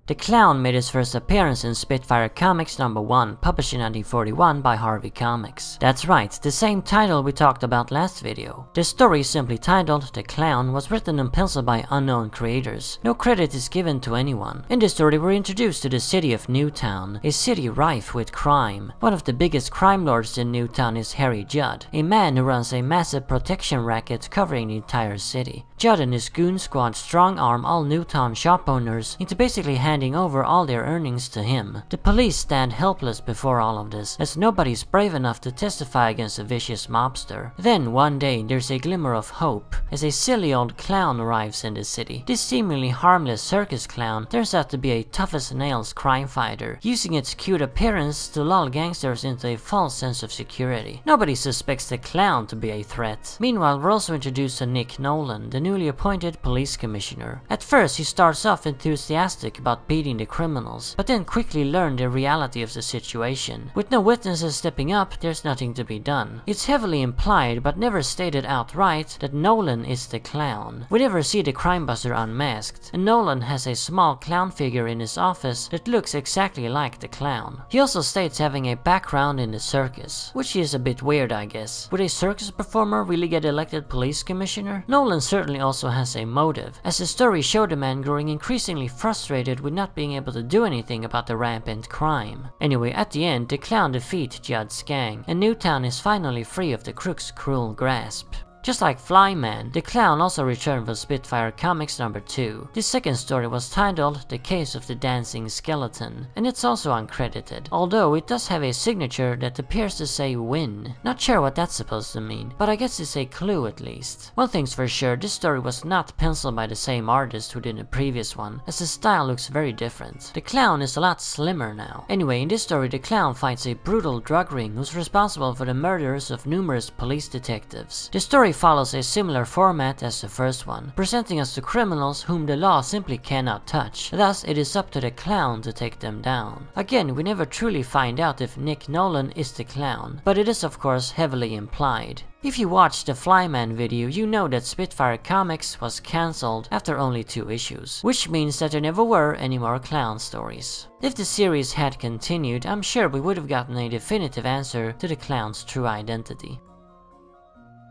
The Clown made his first appearance in Spitfire Comics #1, published in 1941 by Harvey Comics. That's right, the same title we talked about last video. The story, simply titled The Clown, was written and penciled by unknown creators. No credit is given to anyone. In this story we're introduced to the city of Newtown, a city rife with crime. One of the biggest crime lords in Newtown is Harry Judd, a man who runs a massive protection racket covering the entire city. Judd and his goon squad strong-arm all Newtown shop owners into basically handing over all their earnings to him. The police stand helpless before all of this, as nobody's brave enough to testify against a vicious mobster. Then one day there's a glimmer of hope, as a silly old clown arrives in the city. This seemingly harmless circus clown turns out to be a tough-as-nails crime fighter, using its cute appearance to lull gangsters into a false sense of security. Nobody suspects the clown to be a threat. Meanwhile, we're also introduced to Nick Nolan, the newly appointed police commissioner. At first he starts off enthusiastic about beating the criminals, but then quickly learn the reality of the situation. With no witnesses stepping up, there's nothing to be done. It's heavily implied, but never stated outright, that Nolan is the clown. We never see the crimebuster unmasked, and Nolan has a small clown figure in his office that looks exactly like the clown. He also states having a background in the circus, which is a bit weird, I guess. Would a circus performer really get elected police commissioner? Nolan certainly also has a motive, as the story showed the man growing increasingly frustrated with not being able to do anything about the rampant crime. Anyway, at the end, the clown defeats Judd's gang, and Newtown is finally free of the crook's cruel grasp. Just like Flyman, the Clown also returned for Spitfire Comics #2. This second story was titled The Case of the Dancing Skeleton, and it's also uncredited, although it does have a signature that appears to say win. Not sure what that's supposed to mean, but I guess it's a clue at least. One thing's for sure, this story was not penciled by the same artist who did the previous one, as the style looks very different. The Clown is a lot slimmer now. Anyway, in this story the Clown fights a brutal drug ring who's responsible for the murders of numerous police detectives. The story follows a similar format as the first one, presenting us to criminals whom the law simply cannot touch. Thus, it is up to the Clown to take them down. Again, we never truly find out if Nick Nolan is the Clown, but it is of course heavily implied. If you watched the Flyman video, you know that Spitfire Comics was cancelled after only 2 issues, which means that there never were any more clown stories. If the series had continued, I'm sure we would have gotten a definitive answer to the Clown's true identity.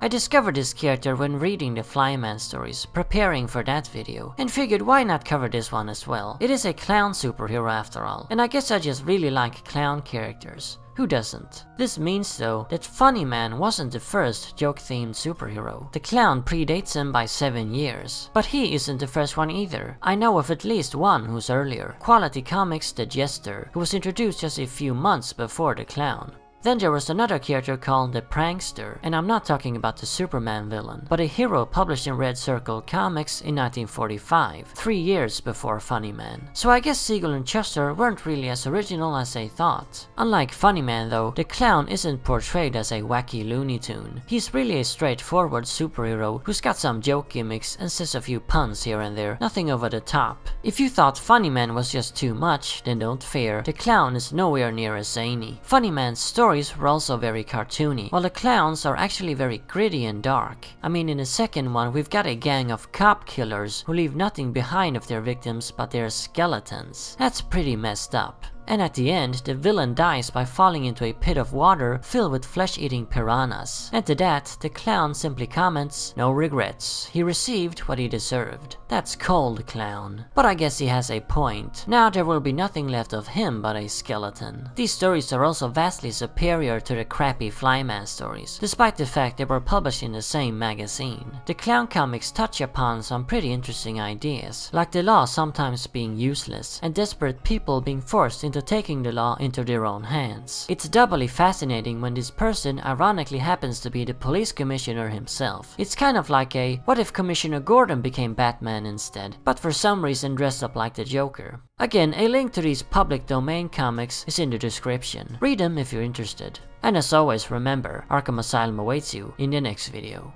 I discovered this character when reading the Flyman stories, preparing for that video, and figured why not cover this one as well. It is a clown superhero after all, and I guess I just really like clown characters. Who doesn't? This means though that Funny Man wasn't the first joke-themed superhero. The Clown predates him by 7 years. But he isn't the first one either. I know of at least one who's earlier. Quality Comics' The Jester, who was introduced just a few months before the Clown. Then there was another character called the Prankster, and I'm not talking about the Superman villain, but a hero published in Red Circle Comics in 1945, 3 years before Funny Man. So I guess Siegel and Shuster weren't really as original as they thought. Unlike Funny Man though, the Clown isn't portrayed as a wacky Looney Tune. He's really a straightforward superhero who's got some joke gimmicks and says a few puns here and there, nothing over the top. If you thought Funny Man was just too much, then don't fear, the Clown is nowhere near as zany. Funny Man's stories were also very cartoony, while the Clowns are actually very gritty and dark. I mean, in the second one we've got a gang of cop killers who leave nothing behind of their victims but their skeletons. That's pretty messed up. And at the end, the villain dies by falling into a pit of water filled with flesh-eating piranhas. And to that, the Clown simply comments, "No regrets. He received what he deserved." That's cold, Clown. But I guess he has a point. Now there will be nothing left of him but a skeleton. These stories are also vastly superior to the crappy Flyman stories, despite the fact they were published in the same magazine. The Clown comics touch upon some pretty interesting ideas, like the law sometimes being useless, and desperate people being forced into taking the law into their own hands. It's doubly fascinating when this person ironically happens to be the police commissioner himself. It's kind of like a, what if Commissioner Gordon became Batman instead, but for some reason dressed up like the Joker? Again, a link to these public domain comics is in the description. Read them if you're interested. And as always, remember, Arkham Asylum awaits you in the next video.